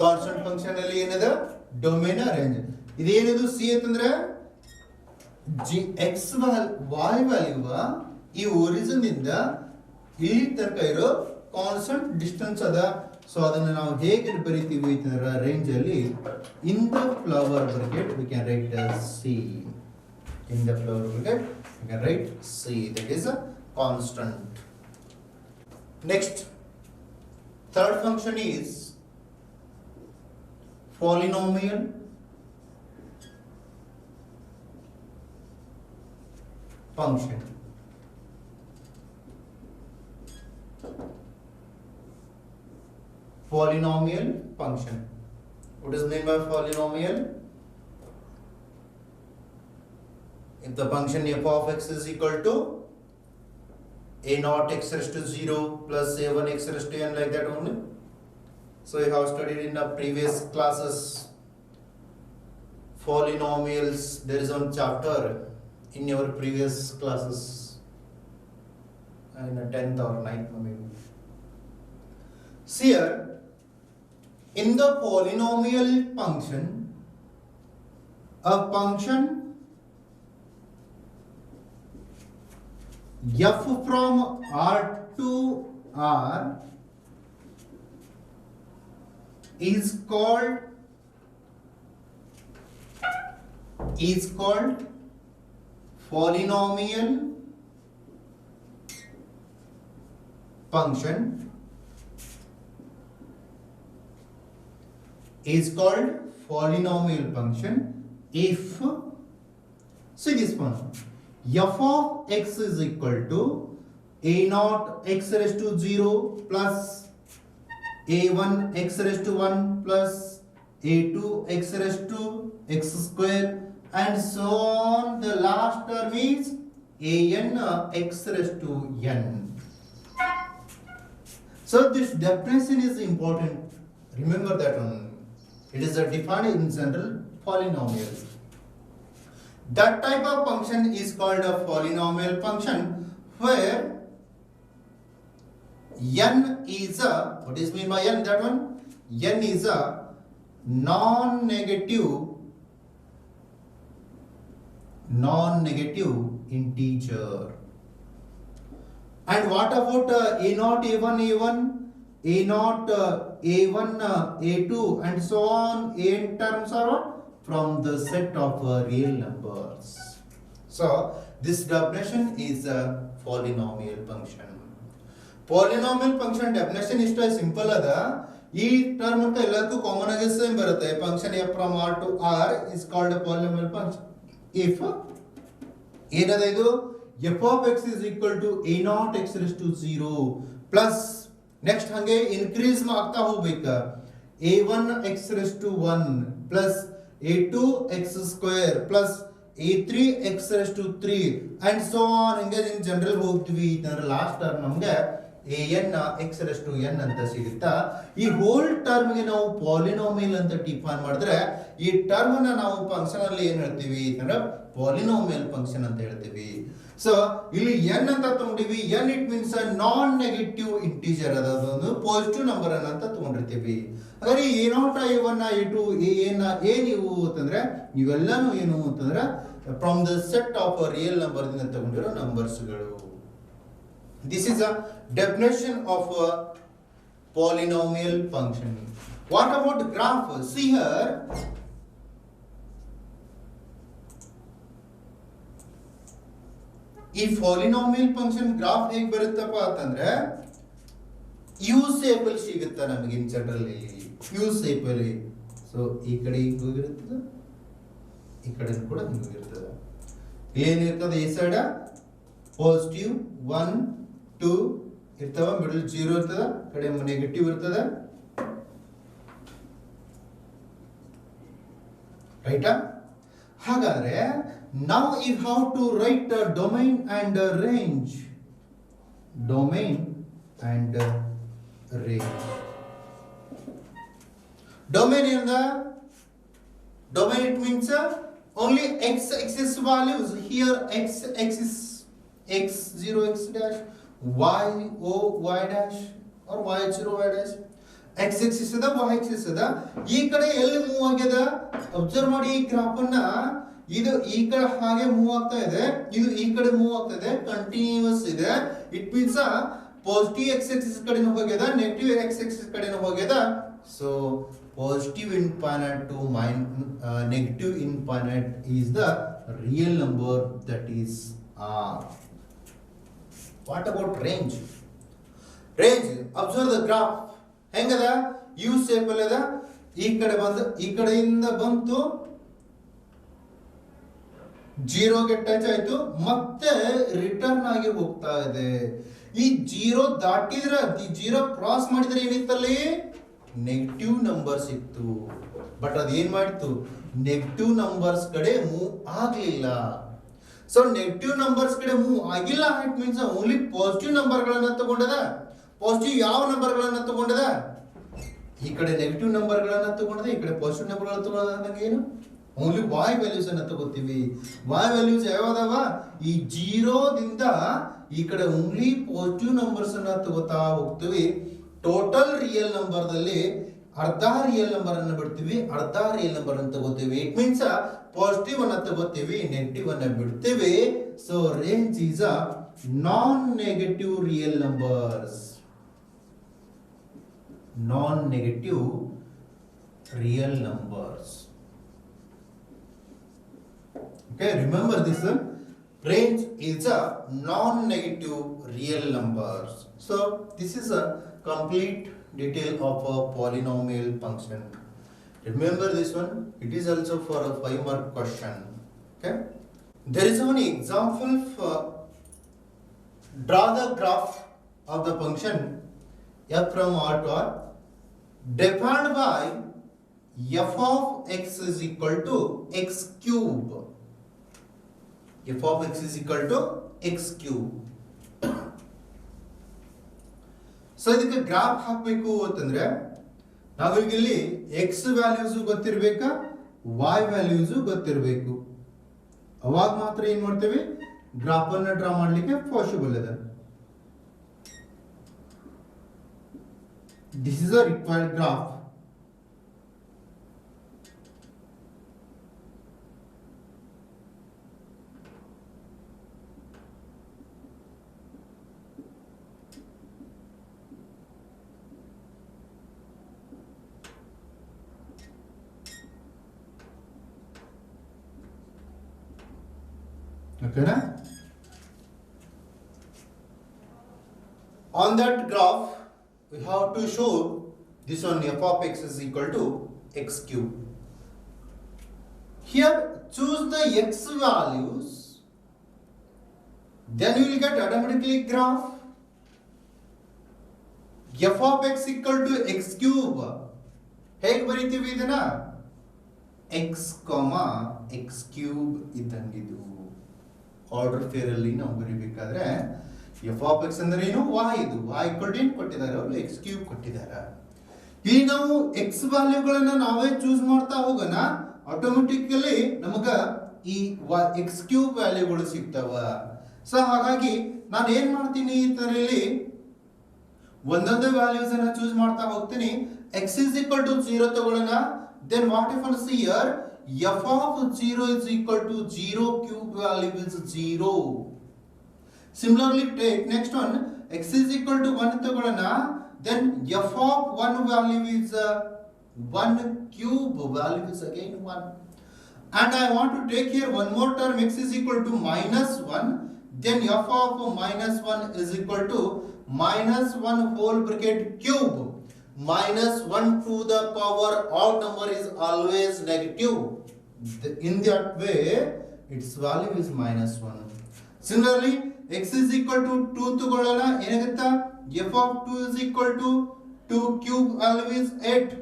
Constant function ಅಲ್ಲಿ ಏನದ domain range. ಇದೇನಿದು ಸಿ ಅಂತಂದ್ರೆ ಜಿ ಎಕ್ಸ್ ವಾಯ್ ವ್ಯಾಲ್ಯೂ ಈ ಒರಿಜಿನ್ ಇಂದ ಇಲ್ಲಿ ತನಕ ಇರೋ ಕಾನ್ಸ್ಟೆಂಟ್ ಡಿಸ್ಟೆನ್ಸ್ ಅದ. ಸೊ ಅದನ್ನು ನಾವು ಹೇಗೆ ಬರೀತೀವಿ ಅಂತಂದ್ರೆ ರೇಂಜ್ ಅಲ್ಲಿ in the flower bracket we can write C. In the flower bracket you can write C, that is a constant. Next, third function is polynomial function. Polynomial function. What is meant by polynomial? If the function f of x is equal to a naught x raised to 0 plus a1 x raised to n, like that only. So you have studied in the previous classes polynomials. There is one chapter in your previous classes in the 10th or 9th maybe. See here, in the polynomial function, a function f from R to R is called polynomial function. Is called polynomial function if, see this one, f of x is equal to a naught x raised to 0 plus a1 x raised to 1 plus a2 x raised to x square and so on. The last term is an x raised to n. So this definition is important. Remember that one. It is a defined in general polynomial. That type of function is called a polynomial function where n is a, what is mean by n, that one? N is a non-negative integer. And what about a naught a1 a naught a1 a2 and so on? n terms are what? From the set of real numbers. So this definition is a polynomial function. Polynomial function definition is simple ada. ಈ term ಅಂತ ಎಲ್ಲದಕ್ಕೂ common ಆಗಿ same ಬರುತ್ತೆ. Function f from R to R is called a polynomial function if ಏನದ ಇದು f of x is equal to a naught x raised to 0 plus next ಹಂಗೆ increase ಮಾಡ್ತಾ ಹೋಗ್ಬೇಕು a1 x raised to 1 plus a2 x square plus a3 x raised to 3 and so on. ಹಿಂಗೆ in general ಹೋಗ್ತೀವಿ. ಇದರ last term ನಮಗೆ an x raised to n ಅಂತ ಸಿಗುತ್ತಾ. ಈ ಹೋಲ್ ಟರ್ಮ್ ಗೆ ನಾವು ಪಾಲಿನೋಮಿಯಲ್ ಅಂತ ಡಿಫೈನ್ ಮಾಡಿದ್ರೆ ಈ ಟರ್ಮ್ ನ ನಾವು ಫಂಕ್ಷನ್ ಅಲ್ಲಿ ಏನ್ ಹೇಳ್ತೀವಿ ಅಂದ್ರೆ ಪಾಲಿನೋಮಿಯಲ್ ಫಂಕ್ಷನ್ ಅಂತ ಹೇಳ್ತೀವಿ. ಸೊ ಇಲ್ಲಿ n ಅಂತ ತಗೊಂಡಿವಿ. n it means non negative integer, ಅದೊಂದು ಪಾಸಿಟಿವ್ ನಂಬರ್ ಅಂತ ತಗೊಂಡಿರ್ತೀವಿ. ಹಾಗಾದ್ರೆ a naught a1 a2 an ಏನಿವು ಅಂತಂದ್ರೆ ಇವೆಲ್ಲಾನು ಏನು ಅಂತಂದ್ರೆ from the set of real number ದಿಂದ ತಗೊಂಡಿರೋ ನಂಬರ್ಸ್ಗಳು. This is a definition of a polynomial function. What about graph? See here, ಈ polynomial function graph ಹೇಗೆ ಬರುತ್ತಪ್ಪ ಅಂತಂದ್ರೆ ಯು ಶೇಪ್ ಅಲ್ಲಿ ಸಿಗುತ್ತೆ ನಮಗೆ ಇನ್ ಜನರಲ್. ಯು ಶೇಪ್ ಅಲ್ಲಿ. ಸೊ ಈ ಕಡೆ ಹಿಂಗೆ ಹೋಗಿರ್ತದೆ, ಈ ಕಡೆ ಕೂಡ ಹಿಂಗೆ ಹೋಗಿರ್ತದೆ. ಏನಿರ್ತದೆ ಈ ಸೈಡ್ ಪಾಸಿಟಿವ್ 1 2 ಇರ್ತವ, ಮಿಡಲ್ 0 ಇರ್ತದ, ಕಡೆ ನೆಗೆಟಿವ್ ಇರ್ತದ. ರೈಟಾ? ಹಾಗಾದ್ರೆ now you have to write a domain and a range. Domain and range. Domain in the domain, it means only x axis values. Here x axis x0 x dash, y o y dash or y0 y dash, X Axis ಅದ Y Axis ಅದ. ಈ ಕಡೆ ಎಲ್ಲಿ move ಆಗ್ಯದ observe ಮಾಡಿ. ಈ graph ಅನ್ನ ಇದು ಈ ಕಡೆ ಹಾಗೆ ಮೂವ್ ಆಗ್ತಾ ಇದೆ, ಇದು ಈ ಕಡೆ ಮೂವ್ ಆಗ್ತಾ ಇದೆ, ಕಂಟಿನ್ಯೂಸ್ ಇದೆ. It means positive x axis ಕಡೆನೂ ಹೋಗ್ಯದ, ನೆಗೆಟಿವ್ ಎಕ್ಸ್ ಎಕ್ಸಿಸ್ ಕಡೆನೂ ಹೋಗ್ಯದ. So positive infinite to negative infinite is the real number, that is R. What about range? Range, observe the graph. ಹೆಂಗದ ಯು ಶೇಪ್ ಅಲ್ಲಿ ಅದ. ಈ ಕಡೆ ಬಂದು ಈ ಕಡೆಯಿಂದ ಬಂತು, ಜೀರೋಗೆ ಟಚ್ ಆಯ್ತು, ಮತ್ತೆ ರಿಟರ್ನ್ ಆಗಿ ಹೋಗ್ತಾ ಇದೆ. ಈ ಜೀರೋ ದಾಟಿದ್ರೆ, ಈ ಜೀರೋ ಕ್ರಾಸ್ ಮಾಡಿದ್ರೆ ಏನಿತ್ತಲ್ಲಿ ನೆಗೆಟಿವ್ ನಂಬರ್ಸ್ ಇತ್ತು. ಬಟ್ ಅದೇನ್ ಮಾಡಿತ್ತು, ನೆಗೆಟಿವ್ ನಂಬರ್ಸ್ ಕಡೆ ಮೂವ್ ಆಗ್ಲಿಲ್ಲ. ಸೊ ನೆಗೆಟಿವ್ ನಂಬರ್ಸ್ ಕಡೆ ಮೂವ್ ಆಗಿಲ್ಲ, it means only positive number ಗಳನ್ನ ತಗೊಂಡದ. ಪಾಸಿಟಿವ್ ಯಾವ ನಂಬರ್ ಗಳನ್ನ ತಗೊಂಡದ, ಈ ಕಡೆ ನೆಗೆಟಿವ್ ನಂಬರ್ ಗಳನ್ನ ತಗೊಂಡದ, ಈ ಕಡೆ ಪಾಸಿಟಿವ್ ನಂಬರ್ ಗಳನ್ನ ತಗೊಂಡದ. ಅಂದಂಗೆ ಏನು, ಓನ್ಲಿ ವಾಯ್ ವ್ಯಾಲ್ಯೂಸ್ ಅನ್ನ ತಗೋತೀವಿ. ವಾಯ್ ವ್ಯಾಲ್ಯೂಸ್ ಯಾವ್ದಾವ, ಈ ಜೀರೋದಿಂದ ಈ ಕಡೆ ಓನ್ಲಿ ಪಾಸಿಟಿವ್ ನಂಬರ್ಸ್ ಅನ್ನ ತಗೋತಾ ಹೋಗ್ತೀವಿ. ಟೋಟಲ್ ರಿಯಲ್ ನಂಬರ್ ದಲ್ಲಿ ಅರ್ಧ ರಿಯಲ್ ನಂಬರ್ ಅನ್ನು ಬಿಡ್ತೀವಿ, ಅರ್ಧ ರಿಯಲ್ ನಂಬರ್ ಅನ್ನು ತಗೋತೀವಿ. ಇಟ್ ಮೀನ್ಸ್ ಪಾಸಿಟಿವ್ ಅನ್ನ ತಗೋತೀವಿ, ನೆಗೆಟಿವ್ ಅನ್ನ ಬಿಡ್ತೀವಿ. So range is a non negative real numbers. Non negative real numbers. Okay, remember this one. Range is a non-negative real numbers. So this is a complete detail of a polynomial function. Remember this one. It is also for a 5-mark question. Okay. There is one example for draw the graph of the function f from R to R defined by f of x is equal to x cube. F of x is equal to x cube. So ಇದಕ್ಕೆ graph ಹಾಕಬೇಕು ಅಂತಂದ್ರೆ ನಾವೀಗ ಇಲ್ಲಿ X values ಗೊತ್ತಿರಬೇಕಾ, Y values ಗೊತ್ತಿರಬೇಕು. ಅವಾಗ ಮಾತ್ರ ಏನ್ ಮಾಡ್ತೇವೆ, ಗ್ರಾಫ್ ಅನ್ನ ಡ್ರಾ ಮಾಡ್ಲಿಕ್ಕೆ ಪಾಸಿಬಲ್ ಇದೆ. This is a required graph. Okay, na? On that graph, we have to show this one f of x is equal to x cube. Here, choose the x values, then you will get automatically graph. F of x equal to x cube. ಹೇಗೆ ಬರೀತೀವಿ ಇದನ್ನ, x, x cube ಇದ್ದಂಗಿದು. Order pair ಅಲ್ಲಿ ನಾವು ಬರೀಬೇಕಾದ್ರೆ F of X ಅಂದ್ರೆ ಏನು, y ಇದು y equal to ಏನು ಕೊಟ್ಟಿದ್ದಾರೆ ಅವರು, x ಕ್ಯೂಬ್ ಕೊಟ್ಟಿದ್ದಾರೆ. ಇಲ್ಲಿ ನಾವು x ವ್ಯಾಲ್ಯೂಗಳನ್ನ ನಾವೇ ಚೂಸ್ ಮಾಡ್ತಾ ಹೋಗೋಣ, ಆಟೋಮೆಟಿಕಲಿ ನಮಗ ಈ x ಕ್ಯೂಬ್ ವ್ಯಾಲ್ಯೂಗಳು ಸಿಗ್ತಾವ. ಸೊ ಹಾಗಾಗಿ ನಾನು ಏನ್ ಮಾಡ್ತೀನಿ, ಈ ತರ ಇಲ್ಲಿ ಒಂದೊಂದು ವ್ಯಾಲ್ಯೂಸ್ ಅನ್ನ ಚೂಸ್ ಮಾಡ್ತಾ ಹೋಗ್ತೀನಿ. x is equal to 0 ತಗೊಳ್ಳೋಣ. then what happens here, f of 0 is equal to 0 cube value is 0. Similarly take next one, x is equal to 1 ತಗೊಳ್ಳೋಣ. then f of 1 value is 1 cube value is again 1. and I want to take here one more term, x is equal to -1. then f of -1 is equal to -1 whole bracket cube. -1 to the power odd number is always negative. In that way its value is -1. Similarly x is equal to 2 ತಗೊಳ್ಳೋಣ. ಏನಾಗುತ್ತಾ, f of 2 is equal to 2 cube value is 8.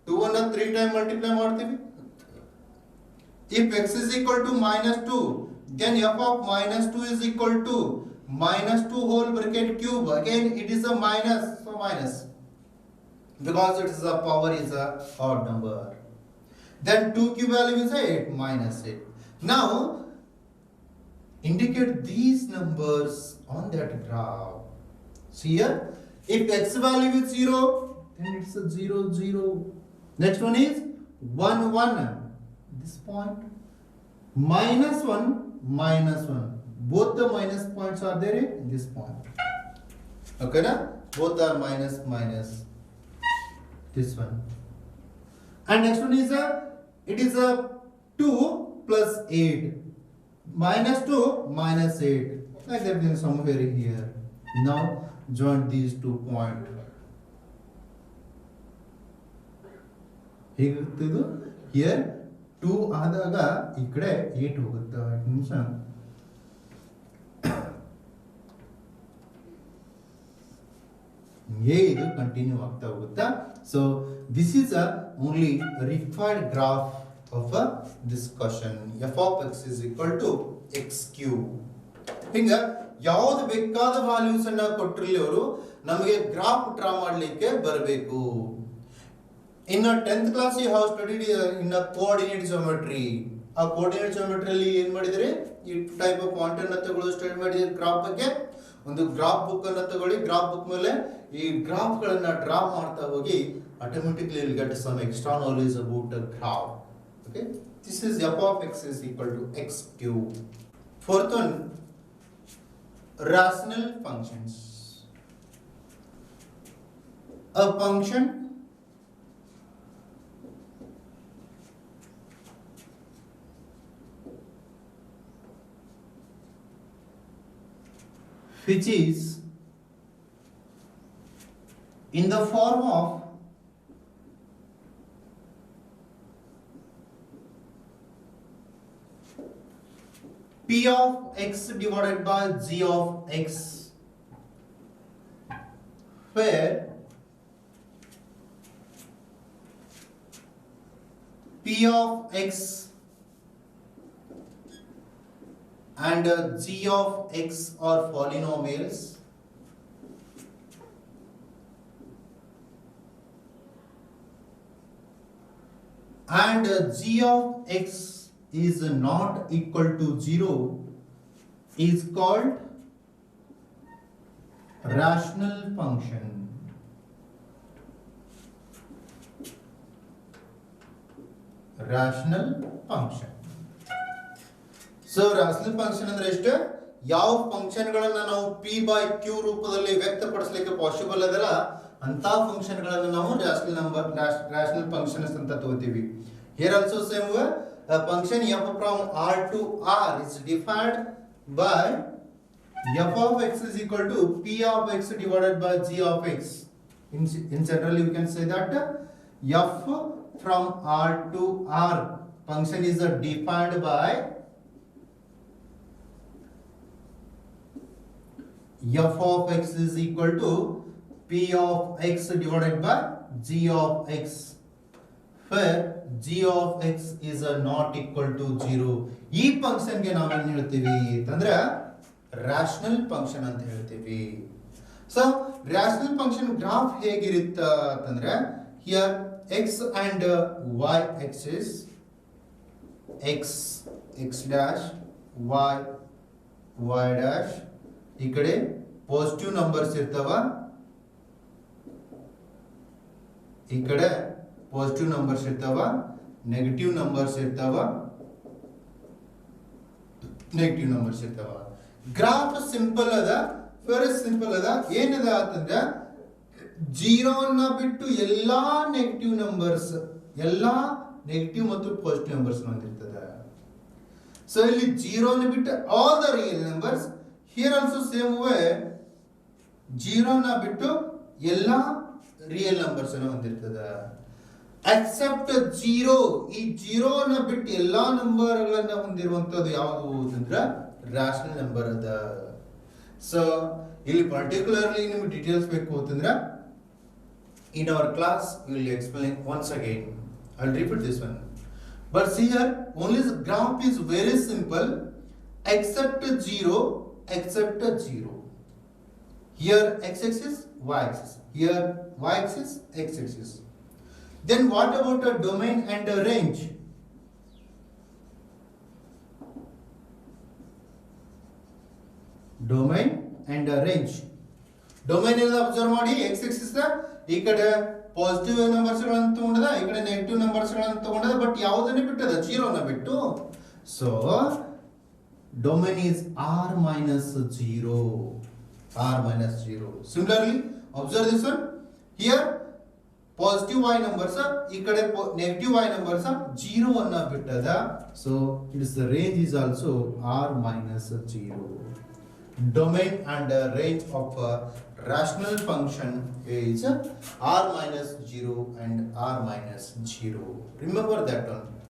2 ಅನ್ನು 3 time multiply ಮಾಡ್ತೀವಿ. if x is equal to -2, then f of -2 is equal to -2 whole bracket cube. Again it is a minus, so minus, because it is a power is a odd number. Then 2 cube value is 8, -8. Now indicate these numbers on that graph. See here, if x value is 0, then it's a 0, 0. Next one is 1, 1. This point. Minus 1, minus 1. Both the minus points are there in this point. Okay, na? Both are minus, minus. This one. And next one is it is a 2 plus 8. Minus 2, minus 8. Like that, then somewhere here. Now join these 2 points. Here 2 ಆದಾಗ ಈ ಕಡೆ 8 ಹೋಗುತ್ತೆ. ನಿಮಿಷ ಇದು continue ಆಗ್ತಾ ಹೋಗುತ್ತಾ. So this is only required graph of this question. f of x is equal to x cube. ಹಿಂಗ ಯಾವ್ದು ಬೇಕಾದ ವ್ಯಾಲ್ಯೂಸ್ ಅನ್ನ ಕೊಟ್ಟಿರಲಿ ಅವರು ನಮಗೆ ಗ್ರಾಫ್ ಡ್ರಾ ಮಾಡಲಿಕ್ಕೆ ಬರಬೇಕು. In a 10th class you have studied in a coordinate geometry. ಆ coordinate geometry ಅಲ್ಲಿ ಏನು ಮಾಡಿದರೆ ಈ ಟೈಪ್ ಆಫ್ ಪಾಯಿಂಟ್ ಅನ್ನು ತಗೊಳ್ಳೋ ಸ್ಟಡಿ ಮಾಡಿದ್ರೆ ಗ್ರಾಫ್ ಬಗ್ಗೆ ಒಂದು ಗ್ರಾಫ್ ಬುಕ್ ಅನ್ನು ತಗೊಳ್ಳಿ. ಗ್ರಾಫ್ ಬುಕ್ ಮೇಲೆ ಈ ಗ್ರಾಫ್ ಗಳನ್ನ ಡ್ರಾ ಮಾಡ್ತಾ ಹೋಗಿ automatically you will get some extra knowledge about a graph. Okay, this is f of x is equal to x cube. Fourth one, rational functions. A function which is in the form of p of x divided by g of x, where p of x and g of x are polynomials, and g of x is not equal to 0 is called rational function. Rational function. So rational function ಅಂದ್ರೆ ಎಷ್ಟು? ಯಾವ function ಗಳನ್ನ ನಾವು p by q ರೂಪದಲ್ಲಿ ವ್ಯಕ್ತಪಡಿಸಲಿಕ್ಕೆ possible ಅದಲ್ಲ ಅಂತ function ಗಳನ್ನ ನಾವು rational functions ಅಂತ ತಗೋತೀವಿ. Here also same way, a function f from r to r is defined by f of x is equal to p of x divided by g of x. In general you can say that f from r to r function is defined by f of x is equal to p of x divided by g of x, where g of x is not equal to 0. ಈ function ಗೆ ನಾವು ಏನು ಹೇಳ್ತೀವಿ ಅಂತಂದ್ರೆ rational function ಅಂತ ಹೇಳ್ತೀವಿ. So rational function graph ಹೇಗಿರುತ್ತೆ ಅಂತಂದ್ರೆ here x and y axis, x dash y dash, ಈ ಕಡೆ ಪಾಸಿಟಿವ್ ನಂಬರ್ಸ್ ಇರ್ತಾವ, ಈ ಕಡೆ ಪಾಸಿಟಿವ್ ನಂಬರ್ಸ್ ಇರ್ತಾವ, ನೆಗೆಟಿವ್ ನಂಬರ್ಸ್ ಇರ್ತಾವ, ನೆಗೆಟಿವ್ ನಂಬರ್ಸ್ ಇರ್ತಾವ. ಗ್ರಾಫ್ ಸಿಂಪಲ್ ಅದ, ವೆರಿ ಸಿಂಪಲ್ ಅದ. ಏನದ ಅಂತಂದ್ರೆ 0 ಅನ್ನ ಬಿಟ್ಟು ಎಲ್ಲಾ ನೆಗೆಟಿವ್ ನಂಬರ್ಸ್, ಎಲ್ಲಾ ನೆಗೆಟಿವ್ ಮತ್ತು ಪಾಸಿಟಿವ್ ನಂಬರ್ಸ್ ಹೊಂದಿರ್ತದೆ. ಸೊ ಇಲ್ಲಿ 0 ಅನ್ನು ಬಿಟ್ಟು all the real numbers. Here also same way 0 ನ ಬಿಟ್ಟು ಎಲ್ಲಾ ರಿಯಲ್ ನಂಬರ್ಸ್ ಅನ್ನು ಹೊಂದಿರ್ತದೆ. ಎಕ್ಸೆಪ್ಟ್ 0, ಈ 0 ನ ಬಿಟ್ಟು ಎಲ್ಲಾ ನಂಬರ್ ಗಳನ್ನ ಹೊಂದಿರುವಂತದ್ದು ಯಾವುದು ಅಂತಂದ್ರೆ ರಾಷನಲ್ ನಂಬರ್ ಅದ. ಸೊ ಇಲ್ಲಿ ಪರ್ಟಿಕ್ಯುಲರ್ಲಿ ನಿಮಗೆ ಡೀಟೇಲ್ಸ್ ಬೇಕು ಅಂತಂದ್ರೆ in our class we will explain once again. I'll repeat this one, but see here only the graph is very simple, except 0, except 0. Here x-axis, y-axis, here y-axis, x-axis. Then what about a domain and a range? Domain and a range. Domain ಎಲ್ಲ observe ಮಾಡಿ, x axis ಈ ಕಡೆ positive numbers ಗಳಂತೂ ಉಂಟದ ಈ ಕಡೆ negative numbers ಗಳಂತೂ ಉಂಟದ but ಯಾವುದನ್ನೇ ಬಿಟ್ಟದ ಜೀರೋನ ಬಿಟ್ಟು so domain is r minus 0 r minus 0 similarly observe this one here positive y numbers ಈ ಕಡೆ negative y numbers 0 ಅನ್ನ ಬಿಟ್ಟದ so it's the range is also r minus 0 domain and range of a rational function is r minus 0 and r minus 0 remember that one